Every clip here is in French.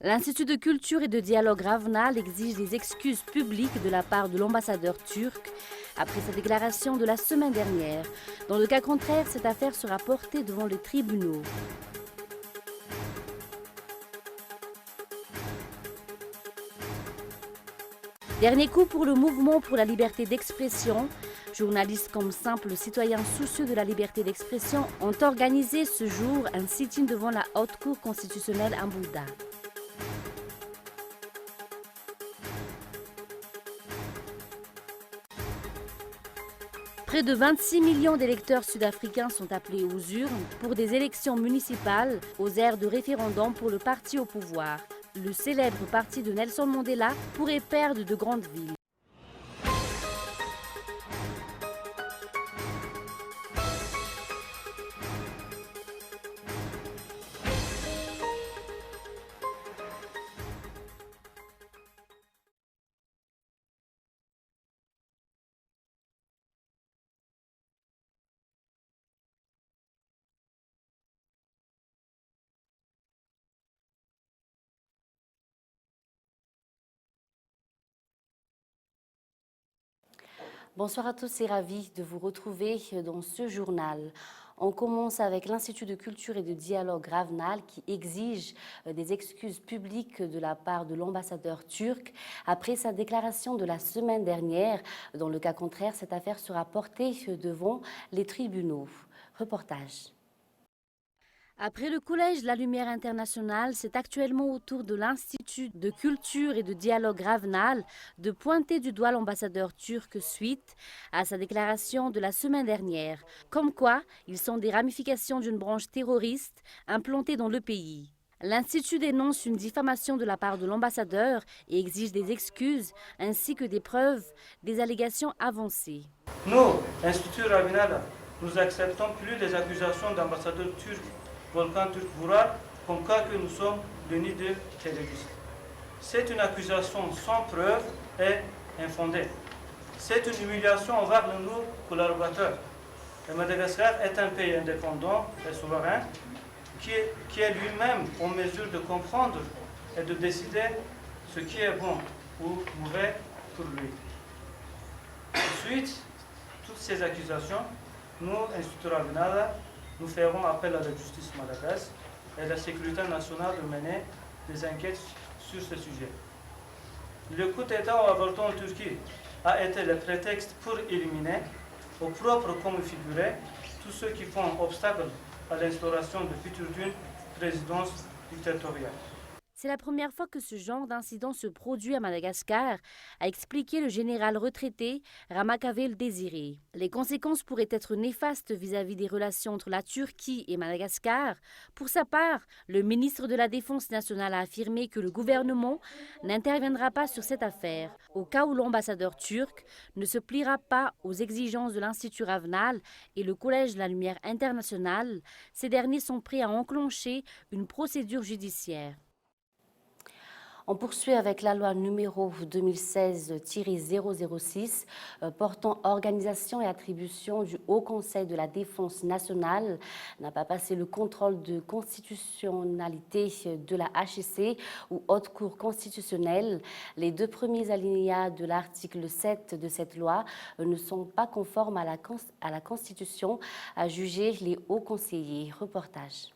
L'Institut de culture et de dialogue Ravnal exige des excuses publiques de la part de l'ambassadeur turc après sa déclaration de la semaine dernière. Dans le cas contraire, cette affaire sera portée devant les tribunaux. Dernier coup pour le mouvement pour la liberté d'expression. Journalistes comme simples citoyens soucieux de la liberté d'expression ont organisé ce jour un sit-in devant la Haute Cour constitutionnelle à Bouddha. Près de 26 millions d'électeurs sud-africains sont appelés aux urnes pour des élections municipales aux aires de référendum pour le parti au pouvoir. Le célèbre parti de Nelson Mandela pourrait perdre de grandes villes. Bonsoir à tous et ravi de vous retrouver dans ce journal. On commence avec l'Institut de culture et de dialogue Ravnal qui exige des excuses publiques de la part de l'ambassadeur turc après sa déclaration de la semaine dernière. Dans le cas contraire, cette affaire sera portée devant les tribunaux. Reportage. Après le Collège La Lumière Internationale, c'est actuellement au tour de l'Institut de culture et de dialogue Ravnal de pointer du doigt l'ambassadeur turc suite à sa déclaration de la semaine dernière, comme quoi ils sont des ramifications d'une branche terroriste implantée dans le pays. L'Institut dénonce une diffamation de la part de l'ambassadeur et exige des excuses ainsi que des preuves des allégations avancées. Nous, Institut Ravnal, nous acceptons plus les accusations d'ambassadeur turc Volkan Türkvural comme quoi que nous sommes le nid de terroristes. C'est une accusation sans preuve et infondée. C'est une humiliation envers nos collaborateurs. Le Madagascar est un pays indépendant et souverain qui est lui-même en mesure de comprendre et de décider ce qui est bon ou mauvais pour lui. Ensuite, toutes ces accusations, nous, Institut Ravnal, nous ferons appel à la justice madagascar et à la sécurité nationale de mener des enquêtes sur ce sujet. Le coup d'État au avortement en Turquie a été le prétexte pour éliminer, au propre comme figuré, tous ceux qui font obstacle à l'instauration de future d'une présidence dictatoriale. C'est la première fois que ce genre d'incident se produit à Madagascar, a expliqué le général retraité Ramakavel Désiré. Les conséquences pourraient être néfastes vis-à-vis des relations entre la Turquie et Madagascar. Pour sa part, le ministre de la Défense nationale a affirmé que le gouvernement n'interviendra pas sur cette affaire, au cas où l'ambassadeur turc ne se pliera pas aux exigences de l'Institut Ravnal et le Collège de la Lumière Internationale. Ces derniers sont prêts à enclencher une procédure judiciaire. On poursuit avec la loi numéro 2016-006 portant organisation et attribution du Haut Conseil de la Défense nationale n'a pas passé le contrôle de constitutionnalité de la HCC ou Haute Cour constitutionnelle. Les deux premiers alinéas de l'article 7 de cette loi ne sont pas conformes à la Constitution, a jugé les hauts conseillers. Reportage.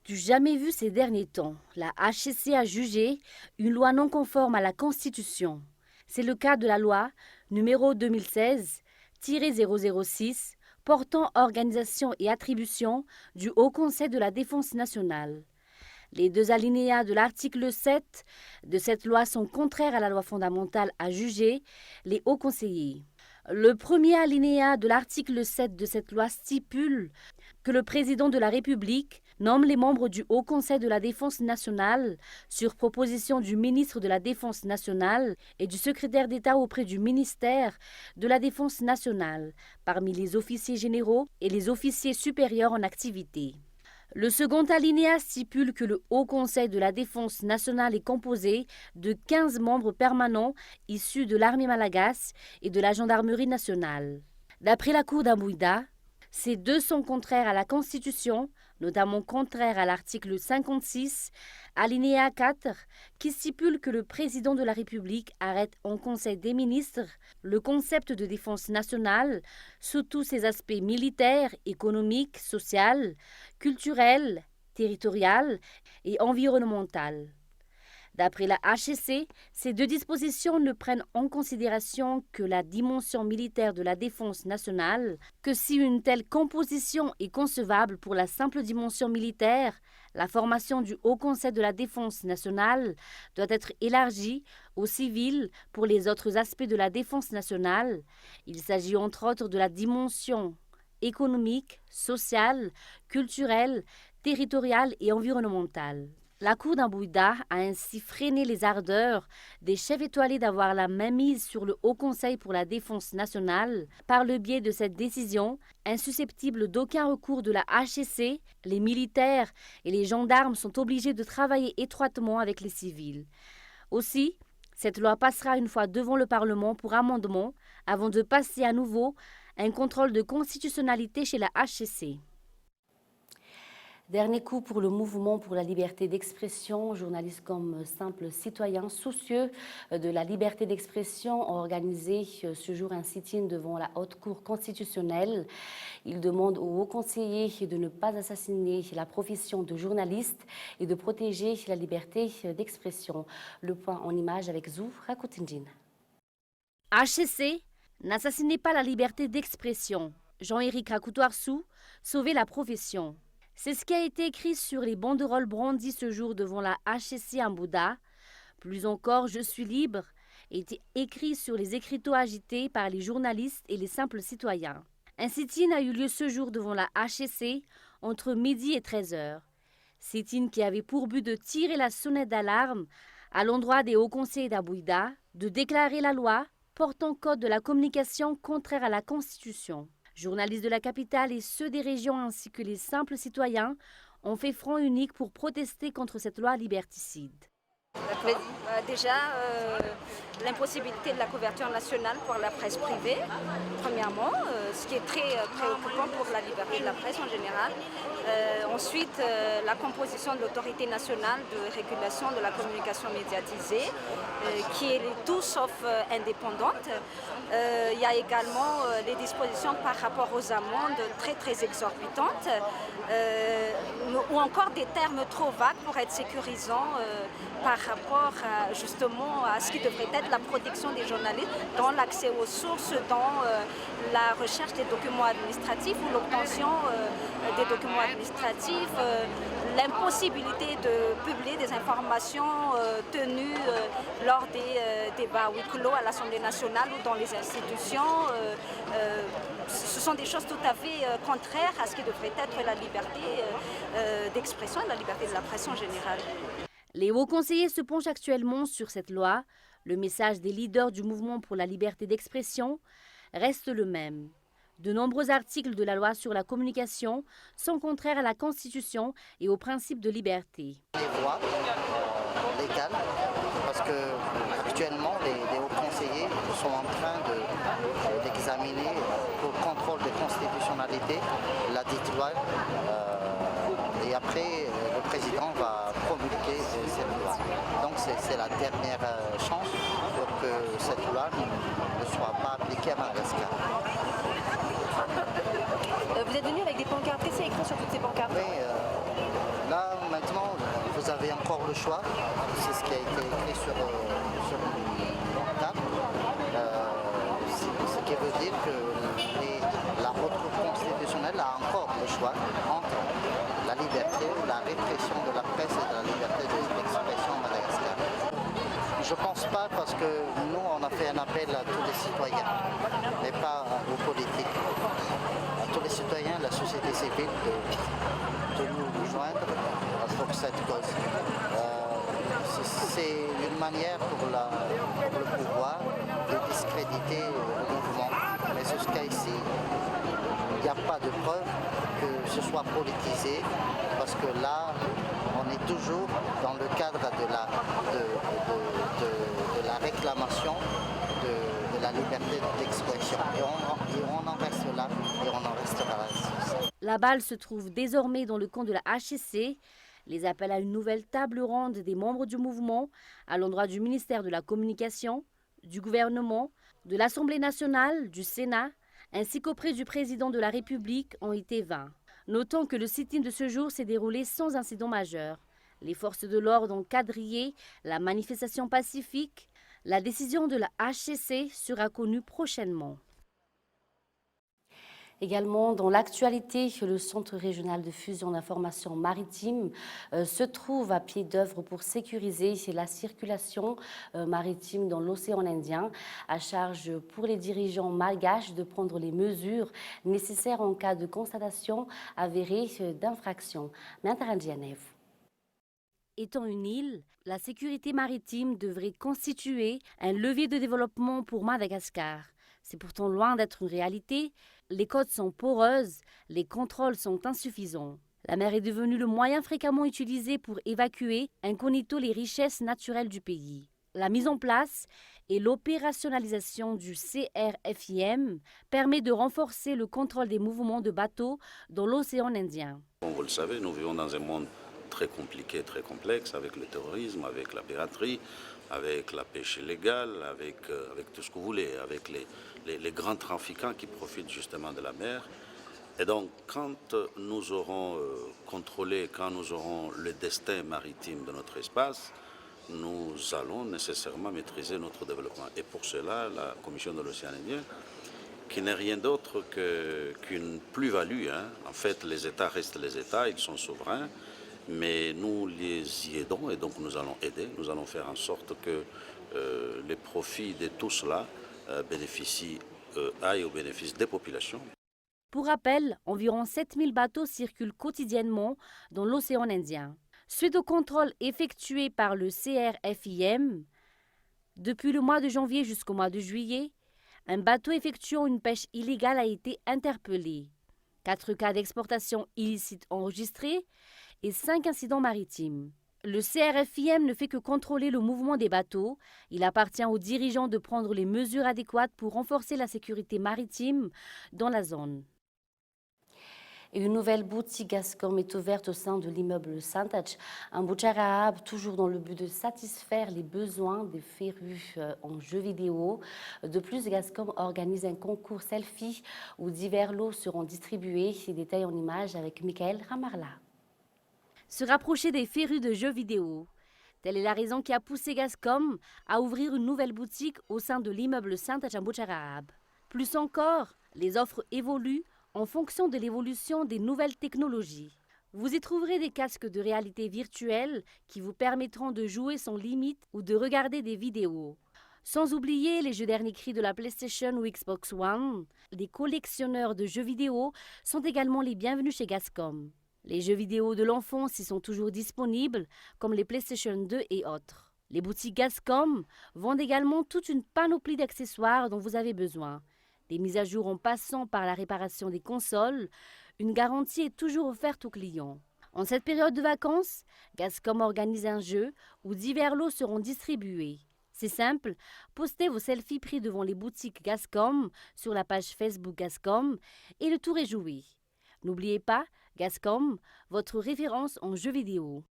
Du jamais vu ces derniers temps, la HCC a jugé une loi non conforme à la Constitution. C'est le cas de la loi numéro 2016-006 portant organisation et attribution du Haut Conseil de la Défense nationale. Les deux alinéas de l'article 7 de cette loi sont contraires à la loi fondamentale, a jugé les hauts conseillers. Le premier alinéa de l'article 7 de cette loi stipule que le président de la République nomme les membres du Haut Conseil de la Défense nationale sur proposition du ministre de la Défense nationale et du secrétaire d'État auprès du ministère de la Défense nationale, parmi les officiers généraux et les officiers supérieurs en activité. Le second alinéa stipule que le Haut Conseil de la Défense nationale est composé de 15 membres permanents issus de l'armée malgache et de la gendarmerie nationale. D'après la Cour d'Amboïda, ces deux sont contraires à la Constitution, notamment contraires à l'article 56, alinéa 4, qui stipule que le président de la République arrête en Conseil des ministres le concept de défense nationale sous tous ses aspects militaires, économiques, sociaux, culturels, territoriaux et environnementaux. D'après la HCC, ces deux dispositions ne prennent en considération que la dimension militaire de la défense nationale, que si une telle composition est concevable pour la simple dimension militaire, la formation du Haut Conseil de la défense nationale doit être élargie aux civils pour les autres aspects de la défense nationale. Il s'agit entre autres de la dimension économique, sociale, culturelle, territoriale et environnementale. La Cour d'Ambouida a ainsi freiné les ardeurs des chefs étoilés d'avoir la mainmise sur le Haut Conseil pour la défense nationale. Par le biais de cette décision, insusceptible d'aucun recours de la HCC, les militaires et les gendarmes sont obligés de travailler étroitement avec les civils. Aussi, cette loi passera une fois devant le Parlement pour amendement avant de passer à nouveau un contrôle de constitutionnalité chez la HCC. Dernier coup pour le mouvement pour la liberté d'expression. Journalistes comme simples citoyens soucieux de la liberté d'expression ont organisé ce jour un sit-in devant la Haute Cour constitutionnelle. Ils demandent aux hauts conseillers de ne pas assassiner la profession de journaliste et de protéger la liberté d'expression. Le point en image avec Zou Rakutindjin. HCC, n'assassinez pas la liberté d'expression. Jean-Éric Rakutouarsou, sauvez la profession. C'est ce qui a été écrit sur les banderoles brandies ce jour devant la HCC à Mbouda. Plus encore, je suis libre, était écrit sur les écriteaux agités par les journalistes et les simples citoyens. Un sit-in a eu lieu ce jour devant la HCC entre midi et 13h. Sit-in qui avait pour but de tirer la sonnette d'alarme à l'endroit des hauts conseillers d'Ambouda, de déclarer la loi portant code de la communication contraire à la Constitution. Journalistes de la capitale et ceux des régions ainsi que les simples citoyens ont fait front unique pour protester contre cette loi liberticide. Déjà, l'impossibilité de la couverture nationale pour la presse privée, premièrement, ce qui est très préoccupant pour la liberté de la presse en général. Ensuite, la composition de l'autorité nationale de régulation de la communication médiatisée, qui est tout sauf indépendante. Il y a également les dispositions par rapport aux amendes très exorbitantes, ou encore des termes trop vagues pour être sécurisants par rapport justement à ce qui devrait être la protection des journalistes dans l'accès aux sources, dans la recherche des documents administratifs ou l'obtention des documents administratifs, l'impossibilité de publier des informations tenues lors des débats huis clos à l'Assemblée nationale ou dans les institutions. Ce sont des choses tout à fait contraires à ce qui devrait être la liberté d'expression et la liberté de la presse en général. Les hauts conseillers se penchent actuellement sur cette loi. Le message des leaders du mouvement pour la liberté d'expression reste le même. De nombreux articles de la loi sur la communication sont contraires à la Constitution et aux principes de liberté. Les voies légales, parce que actuellement les hauts conseillers sont en train d'examiner pour contrôle de constitutionnalité la dite loi. Et après, le président va promulguer cette loi. Donc c'est la dernière chance pour que cette loi ne soit pas appliquée à Madagascar. Vous êtes venu avec des pancartes, qu'est-ce qu'il y a écrit sur toutes ces pancartes? Oui, là maintenant, vous avez encore le choix. C'est ce qui a été écrit sur les pancartes. Ce qui veut dire que la Haute Cour constitutionnelle a encore le choix entre la liberté ou la répression de la presse et de la liberté d'expression à Madagascar. Je ne pense pas, parce que nous on a fait un appel à tous les citoyens, mais pas aux politiques. À tous les citoyens, la société civile, de nous joindre pour cette cause. C'est une manière pour le pouvoir de discréditer le mouvement. Mais sur ce cas ici, il n'y a pas de preuve que ce soit politisé, parce que là, on est toujours dans le cadre de la réclamation de la liberté d'expression. Et on en reste là, et on en restera là. La balle se trouve désormais dans le camp de la HCC. Les appels à une nouvelle table ronde des membres du mouvement à l'endroit du ministère de la Communication, du gouvernement, de l'Assemblée nationale, du Sénat, ainsi qu'auprès du président de la République ont été vains. Notons que le sit-in de ce jour s'est déroulé sans incident majeur. Les forces de l'ordre ont quadrillé la manifestation pacifique. La décision de la HCC sera connue prochainement. Également, dans l'actualité, le Centre régional de fusion d'information maritime se trouve à pied d'œuvre pour sécuriser la circulation maritime dans l'océan Indien, à charge pour les dirigeants malgaches de prendre les mesures nécessaires en cas de constatation avérée d'infraction. Étant une île, la sécurité maritime devrait constituer un levier de développement pour Madagascar. C'est pourtant loin d'être une réalité. Les côtes sont poreuses, les contrôles sont insuffisants. La mer est devenue le moyen fréquemment utilisé pour évacuer incognito les richesses naturelles du pays. La mise en place et l'opérationnalisation du CRFIM permet de renforcer le contrôle des mouvements de bateaux dans l'océan Indien. Vous le savez, nous vivons dans un monde très compliqué, très complexe, avec le terrorisme, avec la piraterie, avec la pêche illégale, avec tout ce que vous voulez, avec les grands trafiquants qui profitent justement de la mer. Et donc, quand nous aurons contrôlé, quand nous aurons le destin maritime de notre espace, nous allons nécessairement maîtriser notre développement. Et pour cela, la Commission de l'océan Indien, qui n'est rien d'autre qu'une plus-value, hein. En fait, les États restent les États, ils sont souverains, mais nous les y aidons et donc nous allons aider, nous allons faire en sorte que les profits de tout cela aillent au bénéfice des populations. Pour rappel, environ 7000 bateaux circulent quotidiennement dans l'océan Indien. Suite au contrôle effectué par le CRFIM, depuis le mois de janvier jusqu'au mois de juillet, un bateau effectuant une pêche illégale a été interpellé. 4 cas d'exportation illicite enregistrés et 5 incidents maritimes. Le CRFIM ne fait que contrôler le mouvement des bateaux. Il appartient aux dirigeants de prendre les mesures adéquates pour renforcer la sécurité maritime dans la zone. Et une nouvelle boutique Gascom est ouverte au sein de l'immeuble Santaj, un Boucharaab, toujours dans le but de satisfaire les besoins des férus en jeux vidéo. De plus, Gascom organise un concours selfie où divers lots seront distribués. Ces détails en images avec Michael Ramarla. Se rapprocher des férus de jeux vidéo. Telle est la raison qui a poussé Gascom à ouvrir une nouvelle boutique au sein de l'immeuble Santaj à Boucharaab. Plus encore, les offres évoluent en fonction de l'évolution des nouvelles technologies. Vous y trouverez des casques de réalité virtuelle qui vous permettront de jouer sans limite ou de regarder des vidéos. Sans oublier les jeux dernier cri de la PlayStation ou Xbox One, les collectionneurs de jeux vidéo sont également les bienvenus chez Gascom. Les jeux vidéo de l'enfance y sont toujours disponibles, comme les PlayStation 2 et autres. Les boutiques Gascom vendent également toute une panoplie d'accessoires dont vous avez besoin. Des mises à jour en passant par la réparation des consoles, une garantie est toujours offerte aux clients. En cette période de vacances, Gascom organise un jeu où divers lots seront distribués. C'est simple, postez vos selfies pris devant les boutiques Gascom sur la page Facebook Gascom et le tour est joué. N'oubliez pas, Gascom, votre référence en jeux vidéo.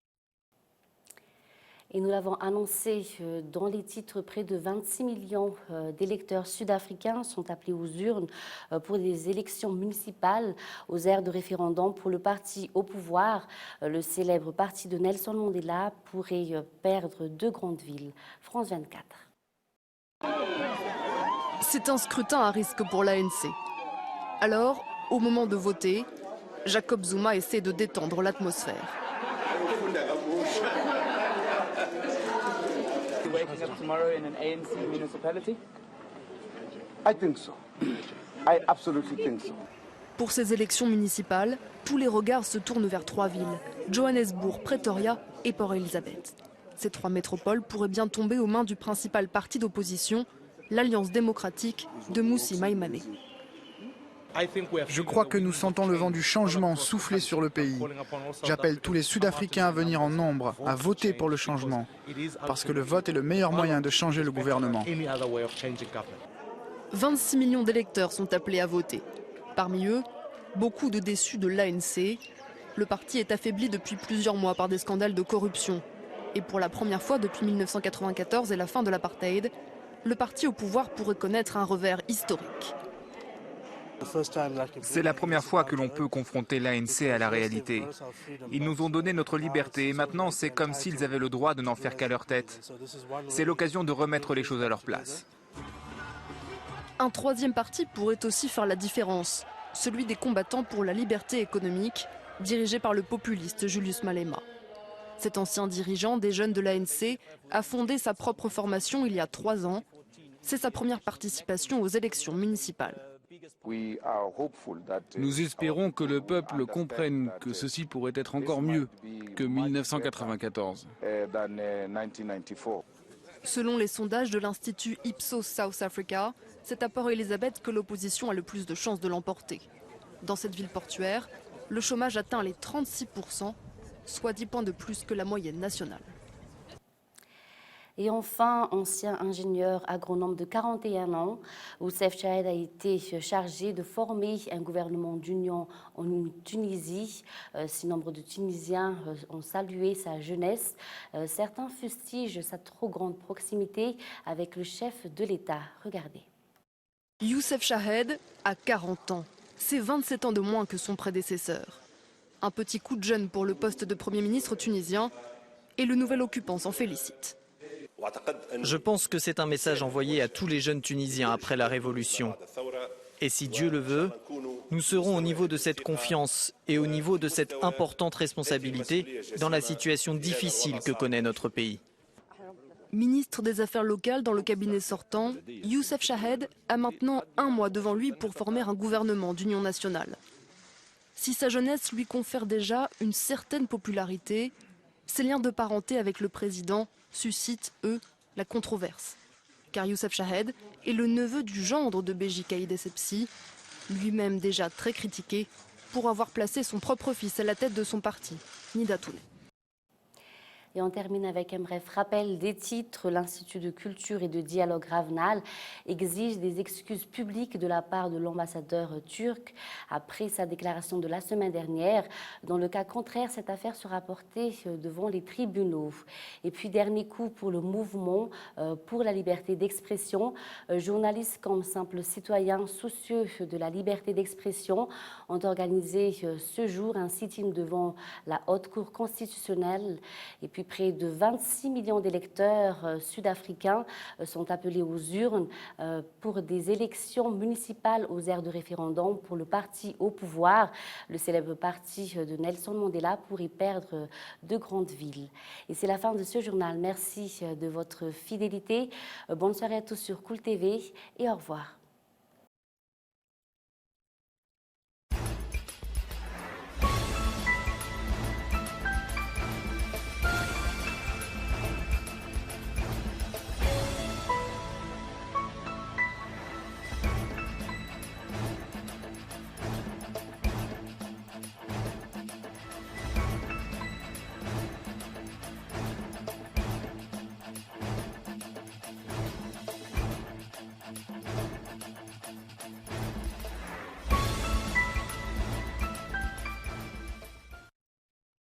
Et nous l'avons annoncé dans les titres, près de 26 millions d'électeurs sud-africains sont appelés aux urnes pour des élections municipales aux aires de référendum pour le parti au pouvoir. Le célèbre parti de Nelson Mandela pourrait perdre 2 grandes villes. France 24. C'est un scrutin à risque pour l'ANC. Alors, au moment de voter, Jacob Zuma essaie de détendre l'atmosphère. Waking up tomorrow in an ANC municipality? I think so. I absolutely think so. Pour ces élections municipales, tous les regards se tournent vers 3 villes, Johannesburg, Pretoria et Port Elizabeth. Ces 3 métropoles pourraient bien tomber aux mains du principal parti d'opposition, l'Alliance démocratique de Mmusi Maimane. Je crois que nous sentons le vent du changement souffler sur le pays. J'appelle tous les Sud-Africains à venir en nombre, à voter pour le changement, parce que le vote est le meilleur moyen de changer le gouvernement. 26 millions d'électeurs sont appelés à voter. Parmi eux, beaucoup de déçus de l'ANC. Le parti est affaibli depuis plusieurs mois par des scandales de corruption. Et pour la première fois depuis 1994 et la fin de l'apartheid, le parti au pouvoir pourrait connaître un revers historique. C'est la première fois que l'on peut confronter l'ANC à la réalité. Ils nous ont donné notre liberté et maintenant c'est comme s'ils avaient le droit de n'en faire qu'à leur tête. C'est l'occasion de remettre les choses à leur place. Un troisième parti pourrait aussi faire la différence, celui des combattants pour la liberté économique, dirigé par le populiste Julius Malema. Cet ancien dirigeant des jeunes de l'ANC a fondé sa propre formation il y a 3 ans. C'est sa première participation aux élections municipales. Nous espérons que le peuple comprenne que ceci pourrait être encore mieux que 1994. Selon les sondages de l'Institut Ipsos South Africa, c'est à Port-Elizabeth que l'opposition a le plus de chances de l'emporter. Dans cette ville portuaire, le chômage atteint les 36%, soit 10 points de plus que la moyenne nationale. Et enfin, ancien ingénieur agronome de 41 ans, Youssef Chahed a été chargé de former un gouvernement d'union en Tunisie. Si nombre de Tunisiens ont salué sa jeunesse, certains fustigent sa trop grande proximité avec le chef de l'État. Regardez. Youssef Chahed a 40 ans. C'est 27 ans de moins que son prédécesseur. Un petit coup de jeune pour le poste de Premier ministre tunisien et le nouvel occupant s'en félicite. Je pense que c'est un message envoyé à tous les jeunes Tunisiens après la Révolution. Et si Dieu le veut, nous serons au niveau de cette confiance et au niveau de cette importante responsabilité dans la situation difficile que connaît notre pays. Ministre des Affaires locales dans le cabinet sortant, Youssef Chahed a maintenant 1 mois devant lui pour former un gouvernement d'union nationale. Si sa jeunesse lui confère déjà une certaine popularité, ses liens de parenté avec le président suscitent, eux, la controverse. Car Youssef Chahed est le neveu du gendre de Béji Caïd Essebsi, lui-même déjà très critiqué pour avoir placé son propre fils à la tête de son parti, Nida Touné. Et on termine avec un bref rappel des titres. L'Institut de culture et de dialogue Ravnal exige des excuses publiques de la part de l'ambassadeur turc après sa déclaration de la semaine dernière. Dans le cas contraire, cette affaire sera portée devant les tribunaux. Et puis, dernier coup pour le mouvement pour la liberté d'expression. Journalistes comme simples citoyens soucieux de la liberté d'expression ont organisé ce jour un sit-in devant la Haute Cour constitutionnelle. Et puis, près de 26 millions d'électeurs sud-africains sont appelés aux urnes pour des élections municipales aux aires de référendum pour le parti au pouvoir. Le célèbre parti de Nelson Mandela pourrait perdre de grandes villes. Et c'est la fin de ce journal. Merci de votre fidélité. Bonne soirée à tous sur Cool TV et au revoir.